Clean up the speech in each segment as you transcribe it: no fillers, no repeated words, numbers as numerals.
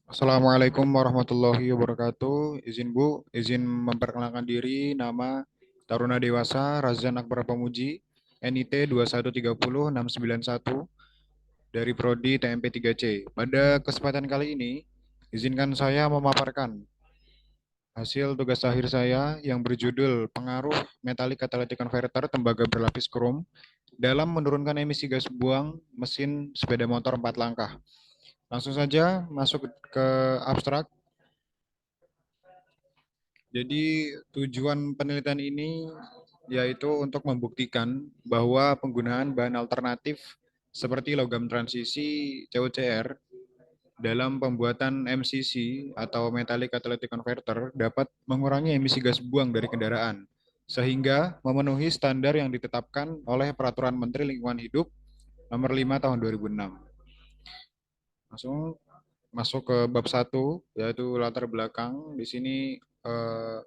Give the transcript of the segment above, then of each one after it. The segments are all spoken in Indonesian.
Assalamualaikum warahmatullahi wabarakatuh. Izin memperkenalkan diri. Nama Taruna Dewasa Razan Akbar Pamuji, NIT 2130691 dari Prodi TMP 3C. Pada kesempatan kali ini, izinkan saya memaparkan hasil tugas akhir saya yang berjudul Pengaruh Metalik Catalytic Converter Tembaga Berlapis Krom dalam menurunkan emisi gas buang mesin sepeda motor 4 langkah. Langsung saja masuk ke abstrak. Jadi tujuan penelitian ini yaitu untuk membuktikan bahwa penggunaan bahan alternatif seperti logam transisi CuCr dalam pembuatan MCC atau Metallic Catalytic Converter dapat mengurangi emisi gas buang dari kendaraan sehingga memenuhi standar yang ditetapkan oleh Peraturan Menteri Lingkungan Hidup Nomor 5 Tahun 2006. Langsung masuk ke bab 1 yaitu latar belakang. Di sini eh,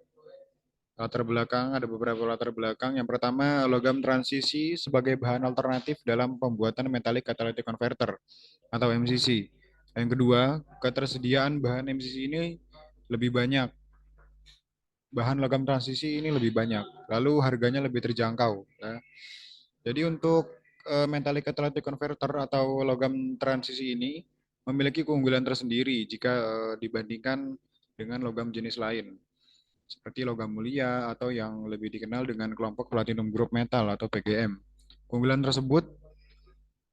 latar belakang, ada beberapa latar belakang. Yang pertama, logam transisi sebagai bahan alternatif dalam pembuatan metallic catalytic converter atau MCC. Yang kedua, ketersediaan bahan MCC ini lebih banyak. Bahan logam transisi ini lebih banyak. Lalu harganya lebih terjangkau. Ya. Jadi untuk metallic catalytic converter atau logam transisi ini memiliki keunggulan tersendiri jika dibandingkan dengan logam jenis lain seperti logam mulia atau yang lebih dikenal dengan kelompok platinum group metal atau PGM. Keunggulan tersebut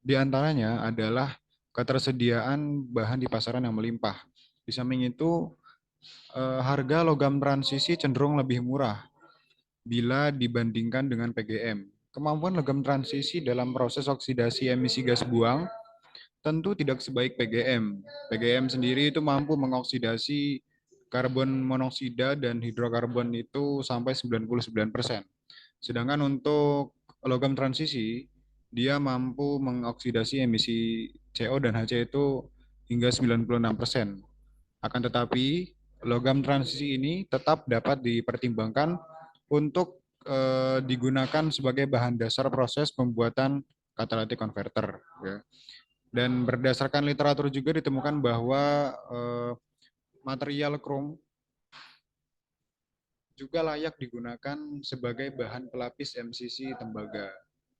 diantaranya adalah ketersediaan bahan di pasaran yang melimpah. Di samping itu, harga logam transisi cenderung lebih murah bila dibandingkan dengan PGM. Kemampuan logam transisi dalam proses oksidasi emisi gas buang tentu tidak sebaik PGM. PGM sendiri itu mampu mengoksidasi karbon monoksida dan hidrokarbon itu sampai 99%. Sedangkan untuk logam transisi, dia mampu mengoksidasi emisi CO dan HC itu hingga 96%. Akan tetapi, logam transisi ini tetap dapat dipertimbangkan untuk digunakan sebagai bahan dasar proses pembuatan catalytic converter. Ya. Dan berdasarkan literatur juga ditemukan bahwa material krom juga layak digunakan sebagai bahan pelapis MCC tembaga.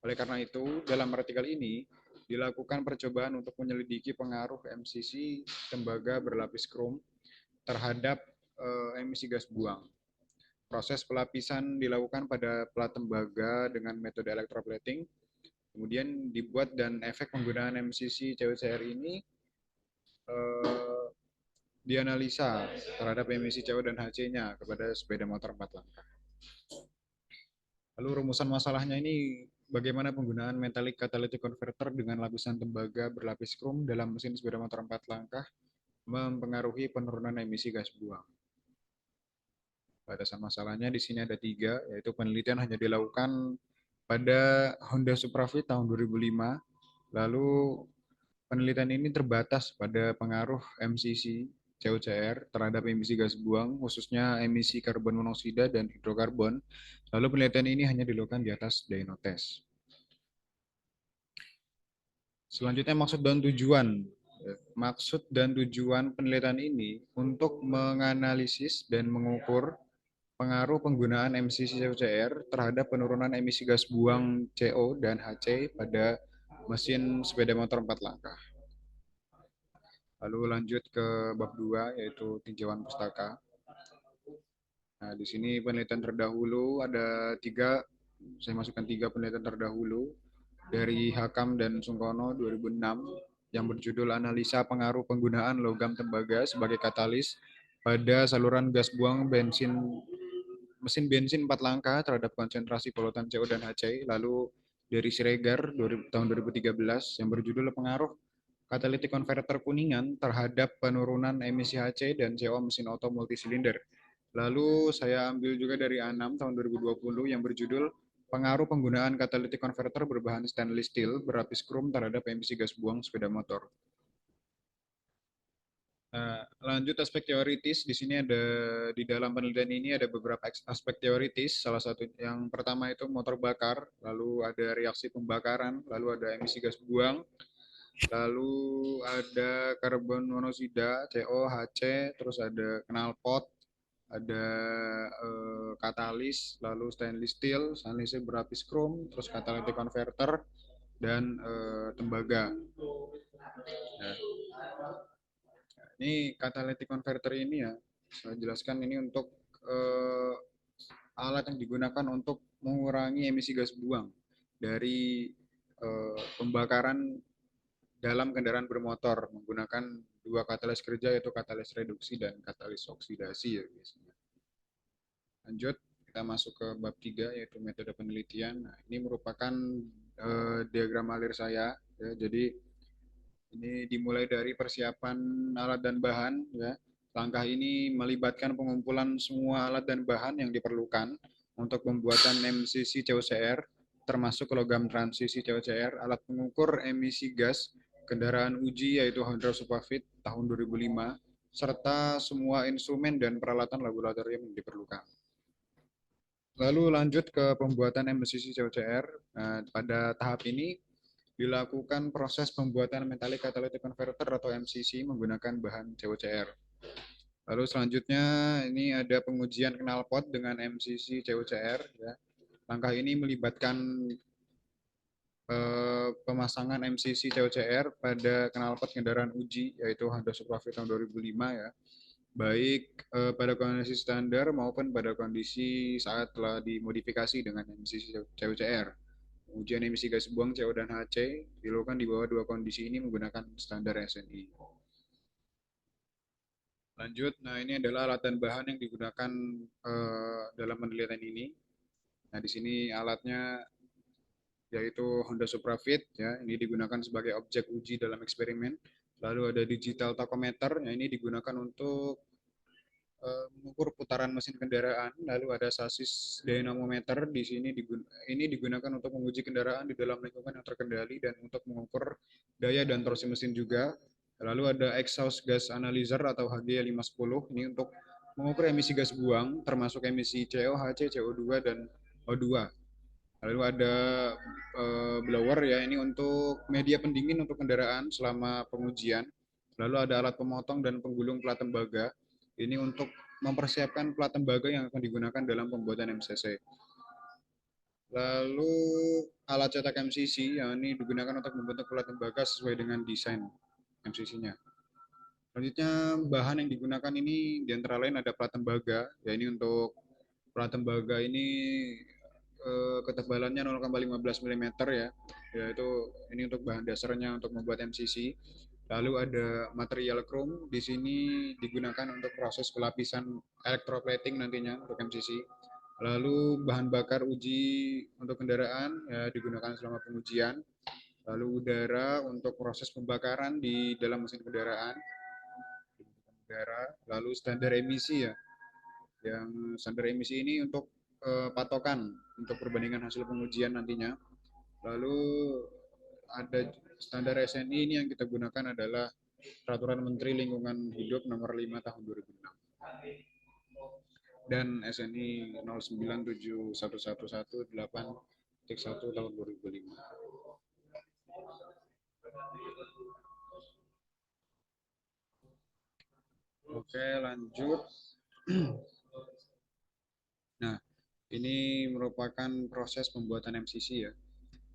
Oleh karena itu, dalam artikel ini dilakukan percobaan untuk menyelidiki pengaruh MCC tembaga berlapis krom terhadap emisi gas buang. Proses pelapisan dilakukan pada plat tembaga dengan metode electroplating, kemudian dibuat dan efek penggunaan MCC CuCr ini eh, dianalisa terhadap emisi CO dan HC-nya kepada sepeda motor 4 langkah. Lalu rumusan masalahnya ini bagaimana penggunaan metallic catalytic converter dengan lapisan tembaga berlapis krom dalam mesin sepeda motor 4 langkah mempengaruhi penurunan emisi gas buang. Batasan masalahnya di sini ada 3, yaitu penelitian hanya dilakukan pada Honda Supra Fit tahun 2005, lalu penelitian ini terbatas pada pengaruh MCC CuCr terhadap emisi gas buang, khususnya emisi karbon monoksida dan hidrokarbon. Lalu penelitian ini hanya dilakukan di atas dyno test. Selanjutnya maksud dan tujuan. Maksud dan tujuan penelitian ini untuk menganalisis dan mengukur pengaruh penggunaan MCC CuCr terhadap penurunan emisi gas buang CO dan HC pada mesin sepeda motor 4 langkah. Lalu lanjut ke bab 2 yaitu tinjauan pustaka. Nah, di sini penelitian terdahulu ada 3, saya masukkan 3 penelitian terdahulu dari Hakam dan Sungkono 2006 yang berjudul analisa pengaruh penggunaan logam tembaga sebagai katalis pada saluran gas buang mesin bensin 4 langkah terhadap konsentrasi polutan CO dan HC. Lalu dari Siregar tahun 2013 yang berjudul pengaruh catalytic converter Kuningan terhadap penurunan emisi HC dan CO mesin oto multisilinder. Lalu saya ambil juga dari A6 tahun 2020 yang berjudul pengaruh penggunaan catalytic converter berbahan stainless steel berlapis krom terhadap emisi gas buang sepeda motor. Nah, lanjut aspek teoritis, di sini ada di dalam penelitian ini ada beberapa aspek teoritis. Salah satu yang pertama itu motor bakar, lalu ada reaksi pembakaran, lalu ada emisi gas buang, Lalu ada karbon monoksida COHC, terus ada knalpot, ada katalis, lalu stainless steel, stainless steel berlapis krom, terus catalytic converter dan tembaga. Nah, ini catalytic converter ini ya, saya jelaskan ini untuk eh, alat yang digunakan untuk mengurangi emisi gas buang dari pembakaran dalam kendaraan bermotor menggunakan dua katalis kerja yaitu katalis reduksi dan katalis oksidasi ya biasanya. Lanjut, kita masuk ke bab 3 yaitu metode penelitian. Nah, ini merupakan diagram alir saya ya. Jadi ini dimulai dari persiapan alat dan bahan ya. Langkah ini melibatkan pengumpulan semua alat dan bahan yang diperlukan untuk pembuatan MCC COCR termasuk logam transisi COCR, alat pengukur emisi gas, kendaraan uji yaitu Honda Superfit tahun 2005, serta semua instrumen dan peralatan laboratorium yang diperlukan. Lalu lanjut ke pembuatan MCC COCR. Nah, pada tahap ini dilakukan proses pembuatan metallic catalytic converter atau MCC menggunakan bahan COCR. Lalu selanjutnya ini ada pengujian knalpot dengan MCC COCR. Ya. Langkah ini melibatkan pemasangan MCC COCR pada knalpot kendaraan uji yaitu Honda Supra-V tahun 2005 ya. Baik pada kondisi standar maupun pada kondisi saat telah dimodifikasi dengan emisi COCR. Ujian emisi gas buang CO dan HC dilakukan di bawah dua kondisi ini menggunakan standar SNI. Lanjut, nah ini adalah alat dan bahan yang digunakan dalam penelitian ini. Nah di sini alatnya yaitu Honda Suprafit, ya ini digunakan sebagai objek uji dalam eksperimen. Lalu ada digital tachometer, ya ini digunakan untuk mengukur putaran mesin kendaraan. Lalu ada sasis dynamometer di sini ini digunakan untuk menguji kendaraan di dalam lingkungan yang terkendali dan untuk mengukur daya dan torsi mesin juga. Lalu ada exhaust gas analyzer atau HG510 ini untuk mengukur emisi gas buang termasuk emisi CO, HC, CO2 dan O2. Lalu ada blower ya ini untuk media pendingin untuk kendaraan selama pengujian. Lalu ada alat pemotong dan penggulung plat tembaga. Ini untuk mempersiapkan plat tembaga yang akan digunakan dalam pembuatan MCC. Lalu alat cetak MCC yang ini digunakan untuk membentuk plat tembaga sesuai dengan desain MCC-nya. Selanjutnya bahan yang digunakan ini di antara lain ada plat tembaga, ya ini untuk plat tembaga ini ketebalannya 0,15 mm ya, yaitu ini untuk bahan dasarnya untuk membuat MCC. Lalu ada material krom, di sini digunakan untuk proses pelapisan electroplating nantinya untuk MCC. Lalu bahan bakar uji untuk kendaraan ya, digunakan selama pengujian. Lalu udara untuk proses pembakaran di dalam mesin kendaraan. Udara. Lalu standar emisi ya, yang standar emisi ini untuk patokan untuk perbandingan hasil pengujian nantinya. Lalu ada standar SNI ini yang kita gunakan adalah Peraturan Menteri Lingkungan Hidup Nomor 5 Tahun 2006 dan SNI 09711118.1 Tahun 2005. Oke, lanjut. Nah, ini merupakan proses pembuatan MCC ya.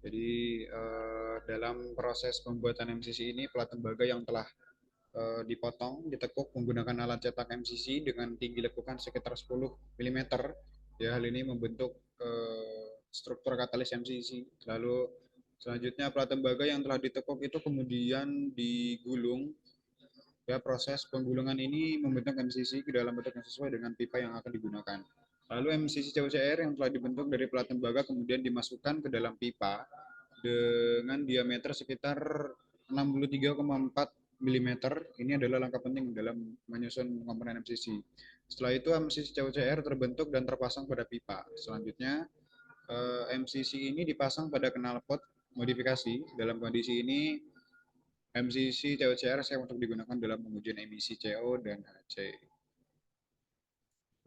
Jadi dalam proses pembuatan MCC ini plat tembaga yang telah dipotong, ditekuk menggunakan alat cetak MCC dengan tinggi lekukan sekitar 10 mm. Ya, hal ini membentuk struktur katalis MCC. Lalu selanjutnya plat tembaga yang telah ditekuk itu kemudian digulung. Ya, proses penggulungan ini membentuk MCC ke dalam bentuk yang sesuai dengan pipa yang akan digunakan. Lalu MCC COCR yang telah dibentuk dari plat tembaga kemudian dimasukkan ke dalam pipa dengan diameter sekitar 63,4 mm. Ini adalah langkah penting dalam menyusun komponen MCC. Setelah itu MCC COCR terbentuk dan terpasang pada pipa. Selanjutnya MCC ini dipasang pada knalpot modifikasi. Dalam kondisi ini MCC COCR siap untuk digunakan dalam pengujian emisi CO dan HC.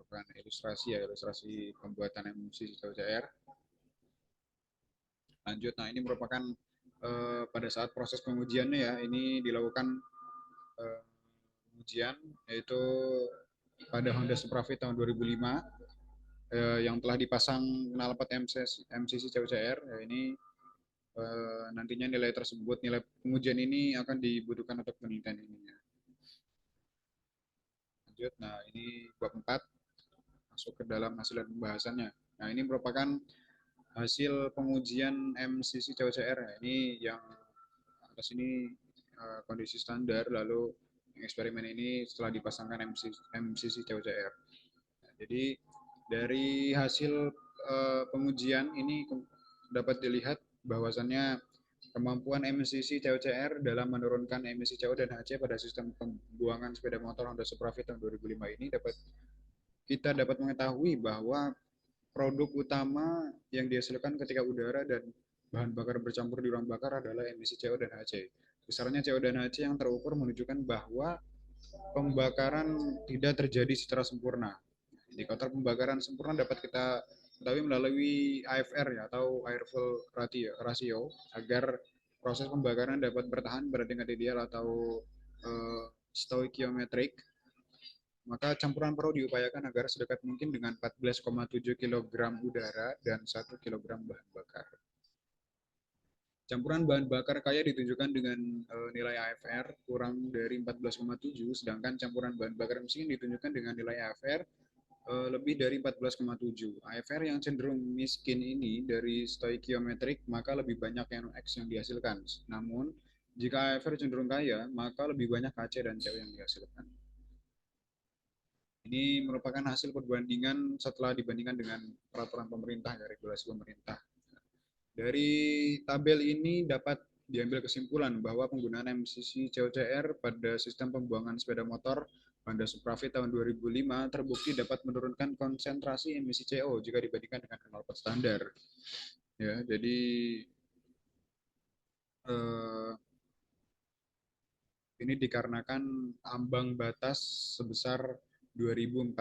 Bukan ilustrasi ya, ilustrasi pembuatan MCC COCR. Lanjut, nah ini merupakan pada saat proses pengujiannya ya, ini dilakukan eh, pengujian yaitu pada Honda Supra Fit tahun 2005 yang telah dipasang knalpot MCC CUCR. Ya, ini nantinya nilai tersebut, nilai pengujian ini akan dibutuhkan untuk penelitian ini. Ya. Lanjut, nah ini bab 4 masuk ke dalam hasil dan pembahasannya. Nah ini merupakan hasil pengujian MCC CUCR. Ya. Ini yang atas ini kondisi standar, lalu eksperimen ini setelah dipasangkan MCC CUCR. Nah, jadi dari hasil pengujian ini dapat dilihat bahwasannya kemampuan MCC COCR dalam menurunkan emisi CO dan HC pada sistem pembuangan sepeda motor Honda Supra Fit tahun 2005 ini kita dapat mengetahui bahwa produk utama yang dihasilkan ketika udara dan bahan bakar bercampur di ruang bakar adalah emisi CO dan HC. Besarnya CO dan HC yang terukur menunjukkan bahwa pembakaran tidak terjadi secara sempurna. Indikator pembakaran sempurna dapat kita ketahui melalui AFR ya, atau airflow ratio agar proses pembakaran dapat bertahan pada tingkat ideal atau stoichiometric. Maka campuran perlu diupayakan agar sedekat mungkin dengan 14,7 kg udara dan 1 kg bahan bakar. Campuran bahan bakar kaya ditunjukkan dengan nilai AFR kurang dari 14,7, sedangkan campuran bahan bakar mesin ditunjukkan dengan nilai AFR lebih dari 14,7. AFR yang cenderung miskin ini dari stoichiometric, maka lebih banyak NOx yang dihasilkan. Namun, jika AFR cenderung kaya, maka lebih banyak KC dan CO yang dihasilkan. Ini merupakan hasil perbandingan setelah dibandingkan dengan peraturan pemerintah, ya, regulasi pemerintah. Dari tabel ini dapat diambil kesimpulan bahwa penggunaan MCC COCR pada sistem pembuangan sepeda motor Honda Supra Fit tahun 2005 terbukti dapat menurunkan konsentrasi emisi CO jika dibandingkan dengan knalpot standar. Ya, jadi eh, ini dikarenakan ambang batas sebesar 2.400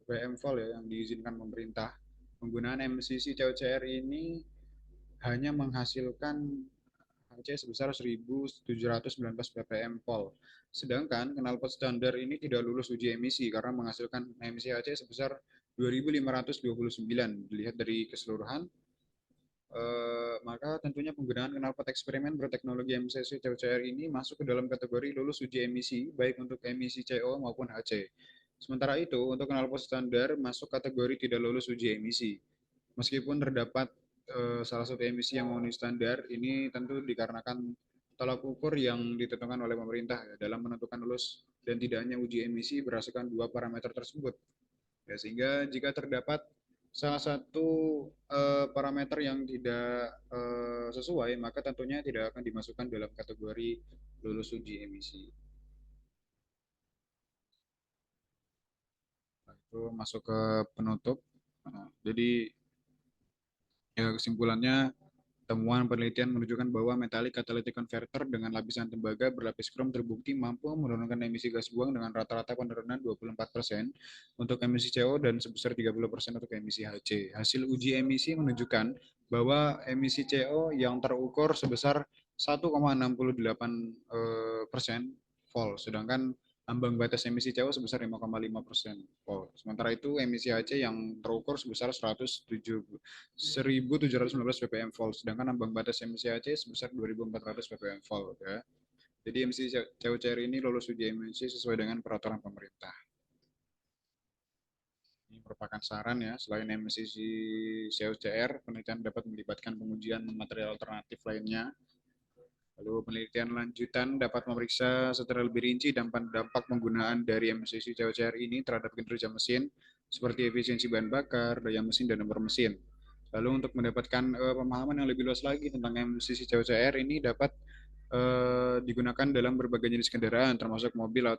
ppm vol ya yang diizinkan pemerintah. Penggunaan MCC COCR ini hanya menghasilkan HC sebesar 1.719 ppm pol. Sedangkan knalpot standar ini tidak lulus uji emisi karena menghasilkan emisi HC sebesar 2.529. Dilihat dari keseluruhan, maka tentunya penggunaan knalpot eksperimen berteknologi MCC COCR ini masuk ke dalam kategori lulus uji emisi baik untuk emisi CO maupun HC. Sementara itu, untuk knalpot standar masuk kategori tidak lulus uji emisi. Meskipun terdapat salah satu emisi yang memenuhi standar, ini tentu dikarenakan tolak ukur yang ditentukan oleh pemerintah ya, dalam menentukan lulus dan tidaknya uji emisi berdasarkan dua parameter tersebut. Ya, sehingga jika terdapat salah satu parameter yang tidak sesuai, maka tentunya tidak akan dimasukkan dalam kategori lulus uji emisi. Nah, itu masuk ke penutup. Nah, jadi ya kesimpulannya, temuan penelitian menunjukkan bahwa metallic catalytic converter dengan lapisan tembaga berlapis krom terbukti mampu menurunkan emisi gas buang dengan rata-rata penurunan 24% untuk emisi CO dan sebesar 30% untuk emisi HC. Hasil uji emisi menunjukkan bahwa emisi CO yang terukur sebesar 1,68% vol, sedangkan ambang batas emisi CO sebesar 5,5% vol. Sementara itu emisi HC yang terukur sebesar 1.719 ppm vol, sedangkan ambang batas emisi HC sebesar 2.400 ppm vol. Ya. Jadi emisi COCR ini lolos uji emisi sesuai dengan peraturan pemerintah. Ini merupakan saran ya, selain emisi COCR, penelitian dapat melibatkan pengujian material alternatif lainnya. Lalu penelitian lanjutan dapat memeriksa secara lebih rinci dampak penggunaan dari MCC COCR ini terhadap kinerja mesin, seperti efisiensi bahan bakar, daya mesin, dan nomor mesin. Lalu untuk mendapatkan pemahaman yang lebih luas lagi tentang MCC COCR ini dapat digunakan dalam berbagai jenis kendaraan, termasuk mobil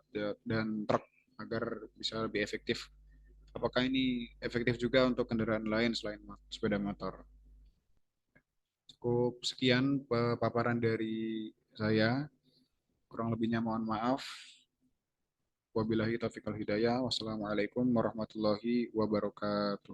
dan truk, agar bisa lebih efektif. Apakah ini efektif juga untuk kendaraan lain selain sepeda motor? Cukup sekian paparan dari saya. Kurang lebihnya mohon maaf. Wabillahi taufiq wal hidayah. Wassalamualaikum warahmatullahi wabarakatuh.